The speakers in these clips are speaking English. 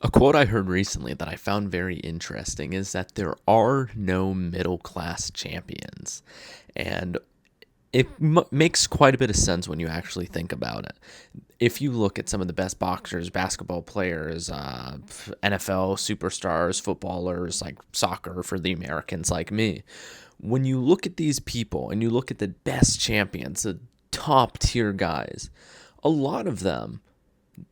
A quote I heard recently that I found very interesting is that there are no middle class champions. And it makes quite a bit of sense when you actually think about it. If you look at some of the best boxers, basketball players, NFL superstars, footballers, like soccer for the Americans like me, when you look at these people and you look at the best champions, the top tier guys, a lot of them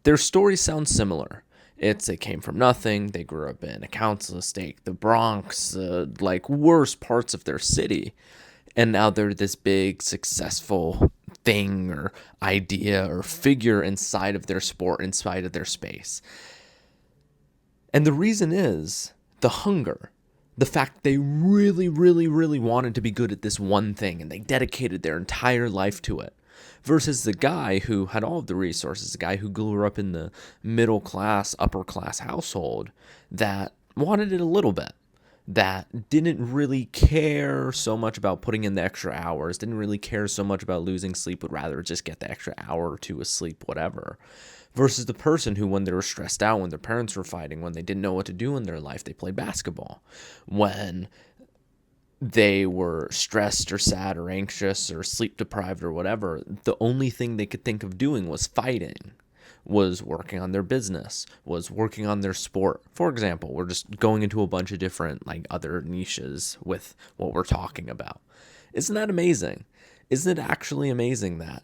their stories sound similar. They came from nothing. They grew up in a council estate, the Bronx, like worst parts of their city, and now they're this big successful thing or idea or figure inside of their sport, inside of their space. And the reason is the hunger. The fact they really, really, really wanted to be good at this one thing and they dedicated their entire life to it. Versus the guy who had all of the resources, the guy who grew up in the middle class, upper class household that wanted it a little bit, that didn't really care so much about putting in the extra hours, didn't really care so much about losing sleep, would rather just get the extra hour or two of sleep, whatever. Versus the person who, when they were stressed out, when their parents were fighting, when they didn't know what to do in their life, they played basketball. When they were stressed or sad or anxious or sleep deprived or whatever, the only thing they could think of doing was fighting, was working on their business, was working on their sport. For example, we're just going into a bunch of different like other niches with what we're talking about. Isn't that amazing? Isn't it actually amazing that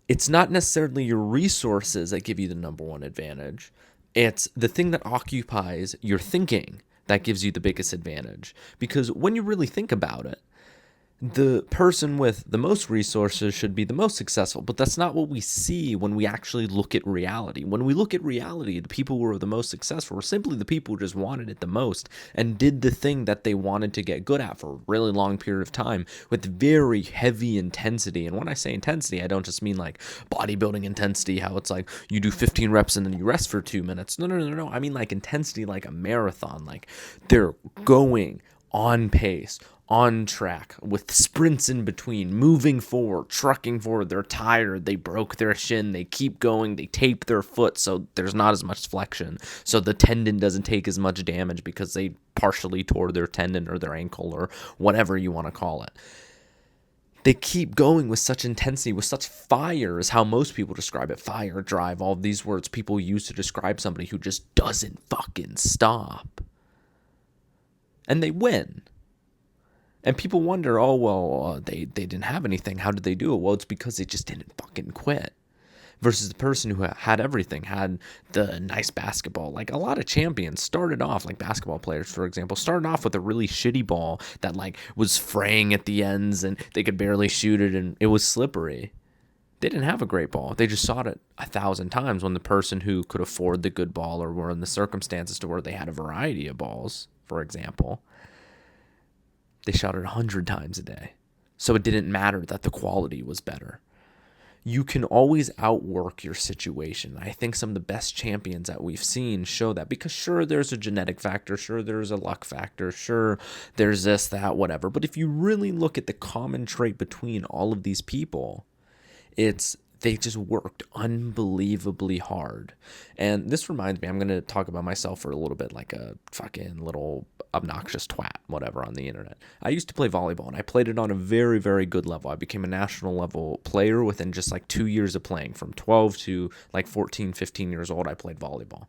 it's not necessarily your resources that give you the number one advantage? It's the thing that occupies your thinking that gives you the biggest advantage. Because when you really think about it, the person with the most resources should be the most successful, but that's not what we see when we actually look at reality. When we look at reality, the people who were the most successful were simply the people who just wanted it the most and did the thing that they wanted to get good at for a really long period of time with very heavy intensity. And when I say intensity, I don't just mean like bodybuilding intensity, how it's like you do 15 reps and then you rest for 2 minutes. No. I mean like intensity like a marathon. Like they're going on pace, on track, with sprints in between, moving forward, trucking forward. They're tired. They broke their shin. They keep going. They tape their foot so there's not as much flexion. So the tendon doesn't take as much damage because they partially tore their tendon or their ankle or whatever you want to call it. They keep going with such intensity, with such fire, is how most people describe it. Fire, drive, all of these words people use to describe somebody who just doesn't fucking stop. And they win. And people wonder, oh, well, they didn't have anything. How did they do it? Well, it's because they just didn't fucking quit. Versus the person who had everything, had the nice basketball. Like a lot of champions started off, like basketball players, for example, started off with a really shitty ball that like was fraying at the ends and they could barely shoot it and it was slippery. They didn't have a great ball. They just shot it 1,000 times when the person who could afford the good ball or were in the circumstances to where they had a variety of balls, for example, they shot it 100 times a day. So it didn't matter that the quality was better. You can always outwork your situation. I think some of the best champions that we've seen show that because sure, there's a genetic factor, sure, there's a luck factor, sure, there's this, that, whatever. But if you really look at the common trait between all of these people, it's they just worked unbelievably hard. And this reminds me, I'm going to talk about myself for a little bit like a fucking little obnoxious twat, whatever, on the internet. I used to play volleyball and I played it on a very, very good level. I became a national level player within just like 2 years of playing. From 12 to like 14, 15 years old, I played volleyball.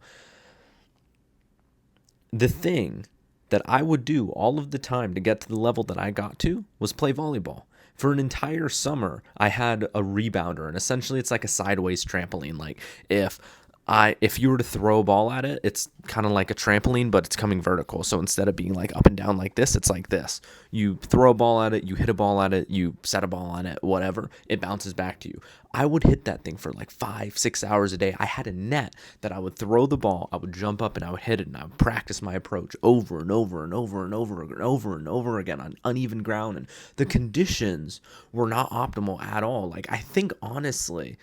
The thing that I would do all of the time to get to the level that I got to was play volleyball. For an entire summer, I had a rebounder, and essentially it's like a sideways trampoline. Like if you were to throw a ball at it, it's kind of like a trampoline, but it's coming vertical. So instead of being like up and down like this, it's like this. You throw a ball at it, you hit a ball at it, you set a ball on it, whatever, it bounces back to you. I would hit that thing for like 5-6 hours a day. I had a net that I would throw the ball, I would jump up and I would hit it, and I would practice my approach over and over and over and over and over and over again on uneven ground. And the conditions were not optimal at all. Like I think honestly,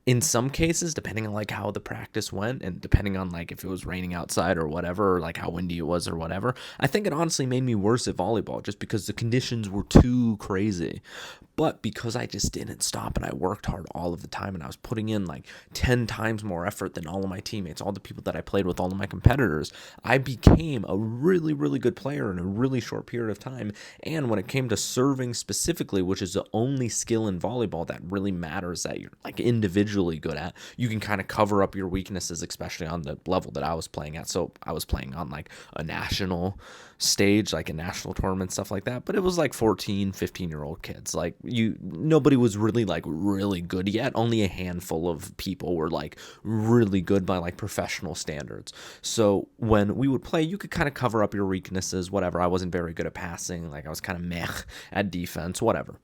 In some cases, depending on like how the practice went and depending on like if it was raining outside or whatever, or like how windy it was or whatever, I think it honestly made me worse at volleyball just because the conditions were too crazy. But because I just didn't stop and I worked hard all of the time and I was putting in like 10 times more effort than all of my teammates, all the people that I played with, all of my competitors, I became a really, really good player in a really short period of time. And when it came to serving specifically, which is the only skill in volleyball that really matters that you're like individually good at, you can kind of cover up your weaknesses, especially on the level that I was playing at. So I was playing on like a national stage, like a national tournament, stuff like that. But it was like 14, 15-year-old kids. Like nobody was really like really good yet. Only a handful of people were like really good by like professional standards. So when we would play, you could kind of cover up your weaknesses, whatever. I wasn't very good at passing. Like I was kind of meh at defense, whatever.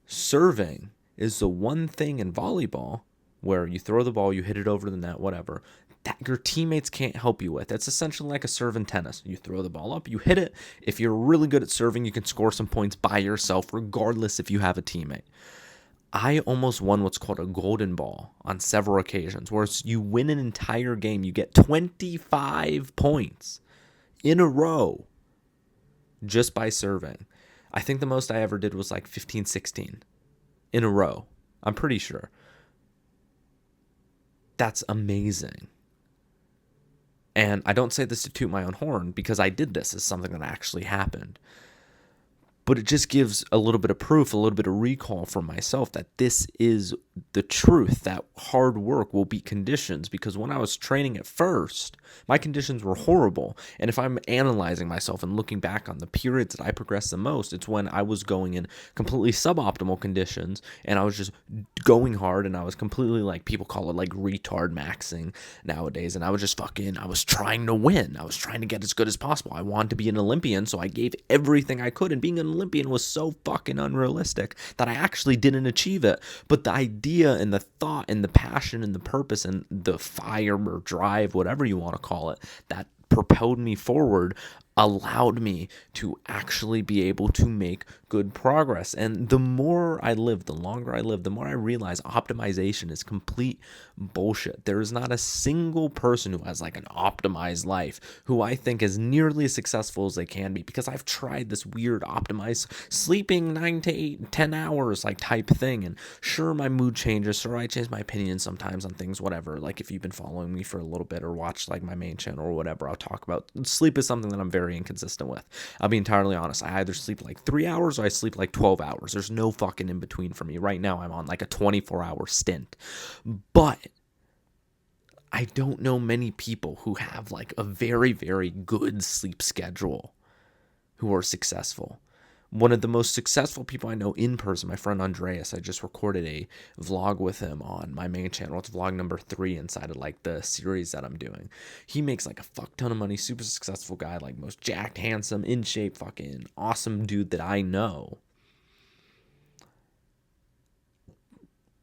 Serving is the one thing in volleyball where you throw the ball, you hit it over the net, whatever, that your teammates can't help you with. It's essentially like a serve in tennis. You throw the ball up, you hit it. If you're really good at serving, you can score some points by yourself, regardless if you have a teammate. I almost won what's called a golden ball on several occasions, where you win an entire game, you get 25 points in a row just by serving. I think the most I ever did was like 15, 16 in a row. I'm pretty sure. That's amazing. And I don't say this to toot my own horn because I did this as something that actually happened. But it just gives a little bit of proof, a little bit of recall for myself that this is the truth, that hard work will beat conditions. Because when I was training at first, my conditions were horrible. And if I'm analyzing myself and looking back on the periods that I progressed the most, it's when I was going in completely suboptimal conditions and I was just going hard and I was completely like, people call it like retard maxing nowadays. And I was just I was trying to win. I was trying to get as good as possible. I wanted to be an Olympian, so I gave everything I could. And being an Olympian was so fucking unrealistic that I actually didn't achieve it. But the idea and the thought and the passion and the purpose and the fire or drive, whatever you want to call it, that propelled me forward allowed me to actually be able to make good progress. And the more I live, the longer I live, the more I realize optimization is complete bullshit. There is not a single person who has like an optimized life who I think is nearly as successful as they can be, because I've tried this weird optimized sleeping 9 to 8, 10 hours like type thing. And sure, my mood changes. Sure, I change my opinion sometimes on things, whatever. Like if you've been following me for a little bit or watched like my main channel or whatever, I'll talk about sleep is something that I'm very inconsistent with. I'll be entirely honest. I either sleep like 3 hours or I sleep like 12 hours. There's no fucking in between for me. Right now, I'm on like a 24-hour stint. But I don't know many people who have like a very, very good sleep schedule who are successful. One of the most successful people I know in person, my friend Andreas, I just recorded a vlog with him on my main channel. It's vlog number 3 inside of like the series that I'm doing. He makes like a fuck ton of money, super successful guy, like most jacked, handsome, in shape, fucking awesome dude that I know.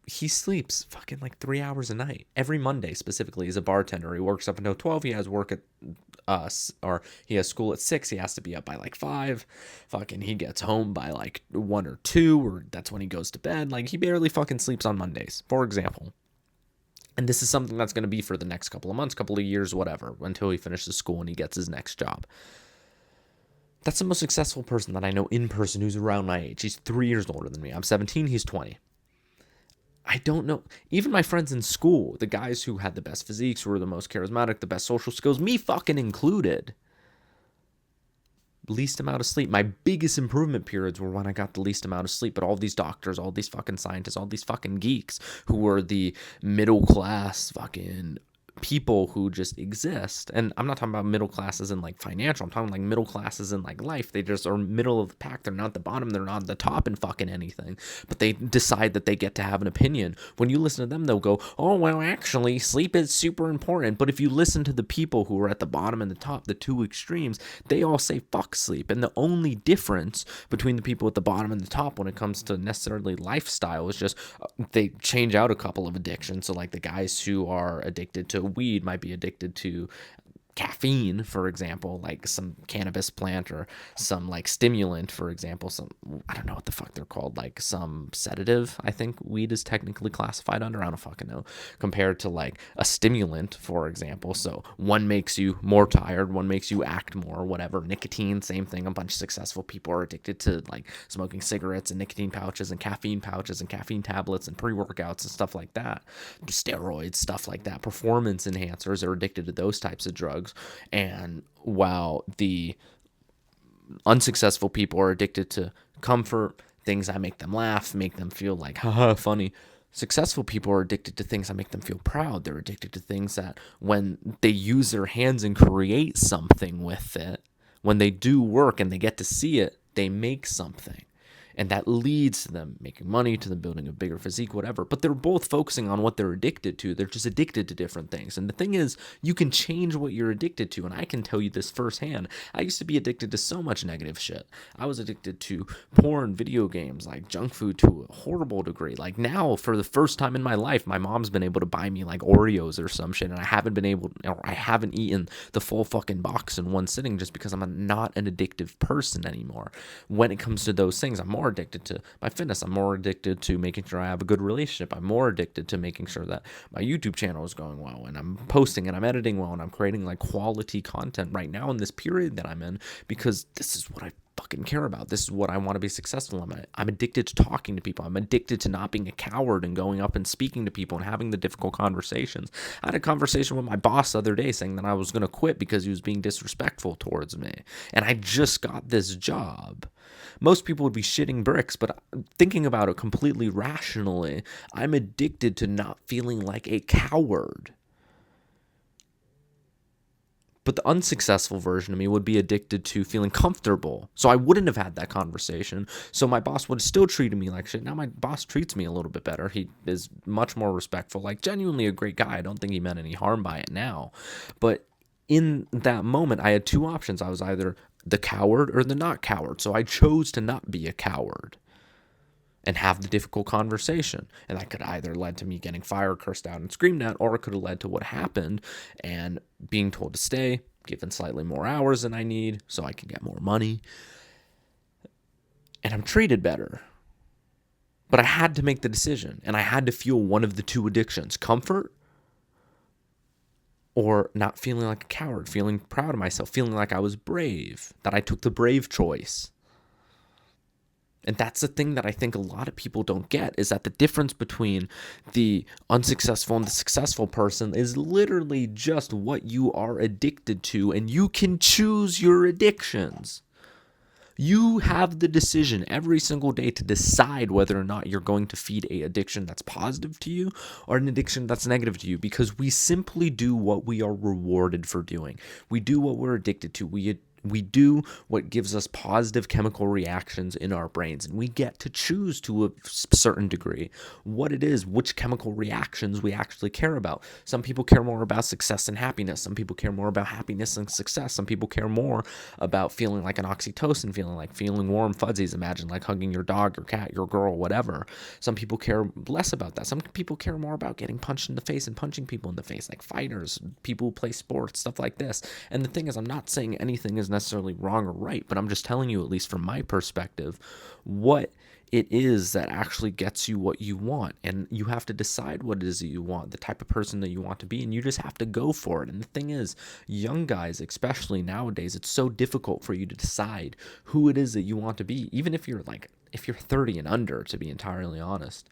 He sleeps fucking like 3 hours a night. Every Monday specifically, he's a bartender. He works up until 12. He has work at or he has school at 6. He has to be up by like 5. Fucking he gets home by like 1 or 2, or that's when he goes to bed. Like he barely fucking sleeps on Mondays, for example. And this is something that's going to be for the next couple of months, couple of years, whatever, until he finishes school and he gets his next job. That's the most successful person that I know in person who's around my age. He's 3 years older than me. I'm 17, he's 20. I don't know. Even my friends in school, the guys who had the best physiques, who were the most charismatic, the best social skills, me fucking included, least amount of sleep. My biggest improvement periods were when I got the least amount of sleep. But all these doctors, all these fucking scientists, all these fucking geeks who were the middle class fucking people who just exist. And I'm not talking about middle classes in like financial. I'm talking like middle classes in like life. They just are middle of the pack. They're not the bottom. They're not the top in fucking anything. But they decide that they get to have an opinion. When you listen to them, they'll go, oh, well, actually, sleep is super important. But if you listen to the people who are at the bottom and the top, the two extremes, they all say fuck sleep. And the only difference between the people at the bottom and the top when it comes to necessarily lifestyle is just they change out a couple of addictions. So like the guys who are addicted to weed might be addicted to caffeine, for example, like some cannabis plant or some like stimulant, for example, some, I don't know what the fuck they're called, like some sedative, I think weed is technically classified under, I don't fucking know, compared to like a stimulant, for example. So one makes you more tired, one makes you act more, whatever. Nicotine, same thing. A bunch of successful people are addicted to like smoking cigarettes and nicotine pouches and caffeine tablets and pre-workouts and stuff like that. Steroids, stuff like that. Performance enhancers are addicted to those types of drugs. And while the unsuccessful people are addicted to comfort, things that make them laugh, make them feel like, haha, funny. Successful people are addicted to things that make them feel proud. They're addicted to things that when they use their hands and create something with it, when they do work and they get to see it, they make something. And that leads to them making money, to them building a bigger physique, whatever. But they're both focusing on what they're addicted to. They're just addicted to different things. And the thing is, you can change what you're addicted to. And I can tell you this firsthand. I used to be addicted to so much negative shit. I was addicted to porn, video games, like junk food to a horrible degree. Like now, for the first time in my life, my mom's been able to buy me like Oreos or some shit. And I haven't eaten the full fucking box in one sitting just because I'm not an addictive person anymore. When it comes to those things, I'm more addicted to my fitness. I'm more addicted to making sure I have a good relationship. I'm more addicted to making sure that my YouTube channel is going well and I'm posting and I'm editing well and I'm creating like quality content right now in this period that I'm in, because this is what I fucking care about. This is what I want to be successful in. I'm addicted to talking to people. I'm addicted to not being a coward and going up and speaking to people and having the difficult conversations. I had a conversation with my boss the other day saying that I was going to quit because he was being disrespectful towards me. And I just got this job. Most people would be shitting bricks, but thinking about it completely rationally, I'm addicted to not feeling like a coward. But the unsuccessful version of me would be addicted to feeling comfortable. So I wouldn't have had that conversation. So my boss would have still treated me like shit. Now my boss treats me a little bit better. He is much more respectful, like genuinely a great guy. I don't think he meant any harm by it now. But in that moment, I had two options. I was either the coward or the not coward. So I chose to not be a coward and have the difficult conversation. And that could either led to me getting fired, cursed out, and screamed at, or it could have led to what happened and being told to stay, given slightly more hours than I need so I can get more money. And I'm treated better. But I had to make the decision, and I had to feel one of the two addictions: comfort or not feeling like a coward, feeling proud of myself, feeling like I was brave, that I took the brave choice. And that's the thing that I think a lot of people don't get, is that the difference between the unsuccessful and the successful person is literally just what you are addicted to, and you can choose your addictions. You have the decision every single day to decide whether or not you're going to feed an addiction that's positive to you or an addiction that's negative to you, because we simply do what we are rewarded for doing. We do what we're addicted to. We do what gives us positive chemical reactions in our brains, and we get to choose to a certain degree what it is, which chemical reactions we actually care about. Some people care more about success and happiness. Some people care more about happiness and success. Some people care more about feeling like an oxytocin, feeling warm fuzzies. Imagine like hugging your dog, your cat, your girl, whatever. Some people care less about that. Some people care more about getting punched in the face and punching people in the face, like fighters, people who play sports, stuff like this. And the thing is, I'm not saying anything is necessarily wrong or right, but I'm just telling you, at least from my perspective, what it is that actually gets you what you want. And you have to decide what it is that you want, the type of person that you want to be, and you just have to go for it. And the thing is, young guys, especially nowadays, it's so difficult for you to decide who it is that you want to be, even if you're 30 and under, to be entirely honest.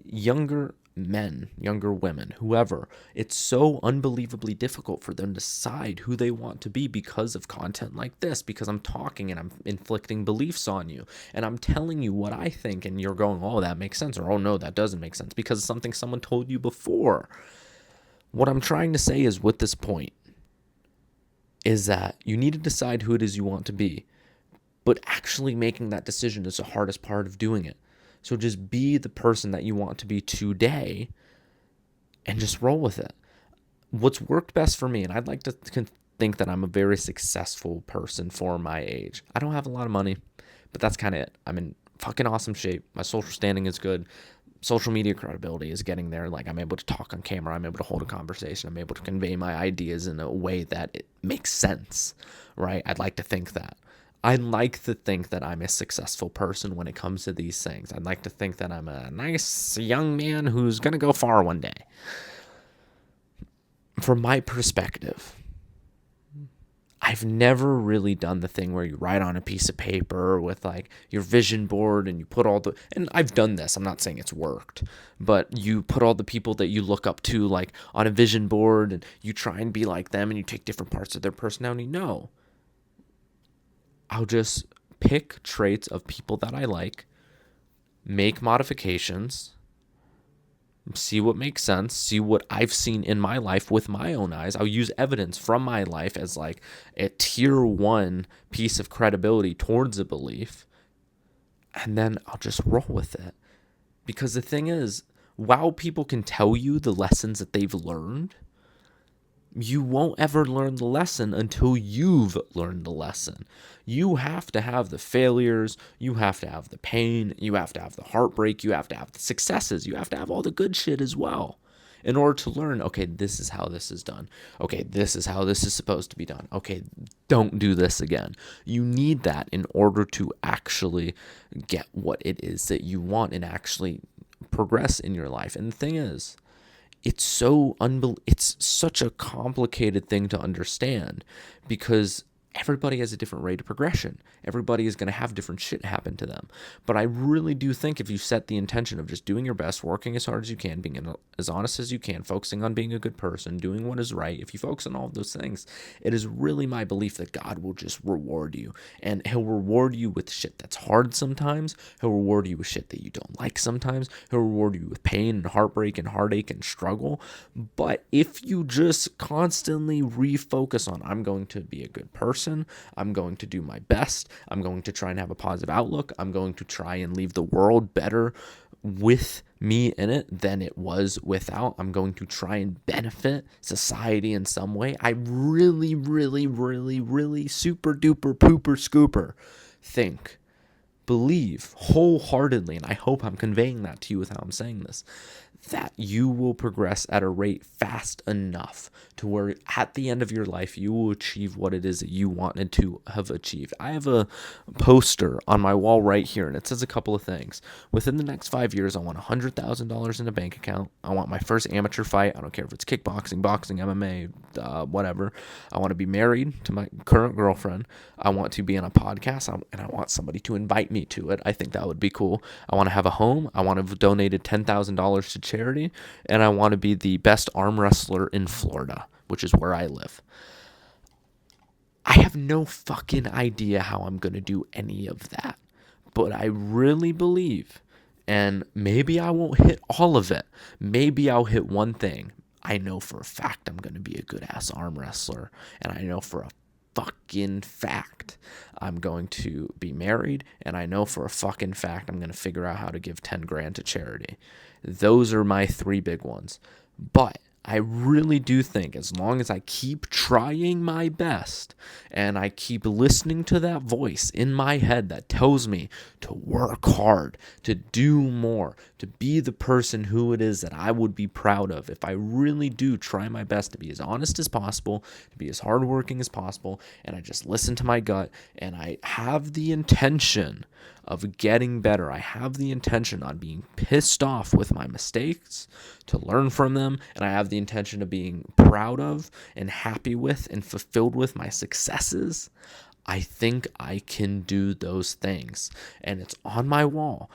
Younger men, younger women, whoever, it's so unbelievably difficult for them to decide who they want to be because of content like this, because I'm talking and I'm inflicting beliefs on you and I'm telling you what I think, and you're going, oh, that makes sense, or oh no, that doesn't make sense, because it's something someone told you before. What I'm trying to say is, with this point, is that you need to decide who it is you want to be, but actually making that decision is the hardest part of doing it. So just be the person that you want to be today and just roll with it. What's worked best for me, and I'd like to think that I'm a very successful person for my age. I don't have a lot of money, but that's kind of it. I'm in fucking awesome shape. My social standing is good. social media credibility is getting there. Like, I'm able to talk on camera, I'm able to hold a conversation, I'm able to convey my ideas in a way that it makes sense, right? I'd like to think that. I like to think that I'm a successful person when it comes to these things. I'd like to think that I'm a nice young man who's going to go far one day. From my perspective, I've never really done the thing where you write on a piece of paper with like your vision board and you put all the, and I've done this, I'm not saying it's worked, but you put all the people that you look up to like on a vision board and you try and be like them and you take different parts of their personality. No, I'll just pick traits of people that I like, make modifications, see what makes sense, see what I've seen in my life with my own eyes. I'll use evidence from my life as like a tier 1 piece of credibility towards a belief, and then I'll just roll with it. Because the thing is, while people can tell you the lessons that they've learned, you won't ever learn the lesson until you've learned the lesson. You have to have the failures, you have to have the pain, you have to have the heartbreak, you have to have the successes, you have to have all the good shit as well in order to learn, okay, this is how this is done. Okay, this is how this is supposed to be done. Okay, don't do this again. You need that in order to actually get what it is that you want and actually progress in your life. And the thing is, it's such a complicated thing to understand because everybody has a different rate of progression. Everybody is going to have different shit happen to them. But I really do think if you set the intention of just doing your best, working as hard as you can, being as honest as you can, focusing on being a good person, doing what is right, if you focus on all of those things, it is really my belief that God will just reward you. And he'll reward you with shit that's hard sometimes. He'll reward you with shit that you don't like sometimes. He'll reward you with pain and heartbreak and heartache and struggle. But if you just constantly refocus on, I'm going to be a good person, I'm going to do my best, I'm going to try and have a positive outlook, I'm going to try and leave the world better with me in it than it was without, I'm going to try and benefit society in some way, I really, really, really, really super duper pooper scooper believe wholeheartedly, and I hope I'm conveying that to you with how I'm saying this, that you will progress at a rate fast enough to where at the end of your life, you will achieve what it is that you wanted to have achieved. I have a poster on my wall right here, and it says a couple of things. Within the next 5 years, I want $100,000 in a bank account. I want my first amateur fight. I don't care if it's kickboxing, boxing, MMA, whatever. I want to be married to my current girlfriend. I want to be on a podcast, and I want somebody to invite me to it. I think that would be cool. I want to have a home. I want to have donated $10,000 to charity, and I want to be the best arm wrestler in Florida, which is where I live. I have no fucking idea how I'm going to do any of that, but I really believe, and maybe I won't hit all of it. Maybe I'll hit one thing. I know for a fact I'm going to be a good ass arm wrestler, and I know for a fucking fact I'm going to be married, and I know for a fucking fact I'm going to figure out how to give 10 grand to charity. Those are my 3 big ones. But I really do think as long as I keep trying my best and I keep listening to that voice in my head that tells me to work hard, to do more, to be the person who it is that I would be proud of, if I really do try my best to be as honest as possible, to be as hardworking as possible, and I just listen to my gut and I have the intention of getting better. I have the intention on being pissed off with my mistakes, to learn from them, and I have the intention of being proud of and happy with and fulfilled with my successes. I think I can do those things, and it's on my wall.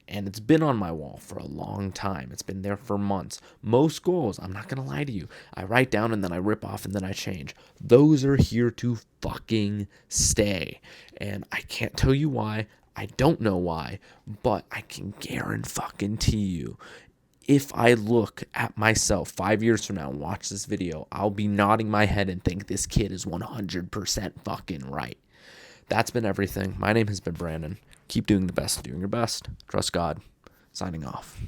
And it's been on my wall for a long time. It's been there for months. Most goals, I'm not going to lie to you, I write down and then I rip off and then I change. Those are here to fucking stay. And I can't tell you why. I don't know why. But I can guarantee you, if I look at myself 5 years from now and watch this video, I'll be nodding my head and think this kid is 100% fucking right. That's been everything. My name has been Brandon. Keep doing the best, doing your best. Trust God. Signing off.